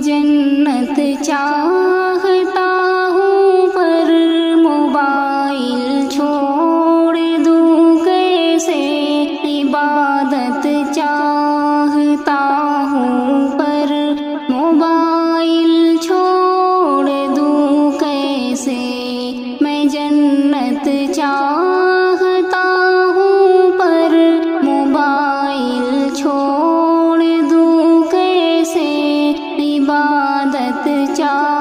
جنت چاہتا ہوں پر موبائل چھوڑ دوں کیسے، عبادت چاہتا ہوں پر موبائل چھوڑ دوں کیسے، میں جنت چاہتا ہوں پر موبائل چھوڑ دوں کیسے، عبادت چاہتا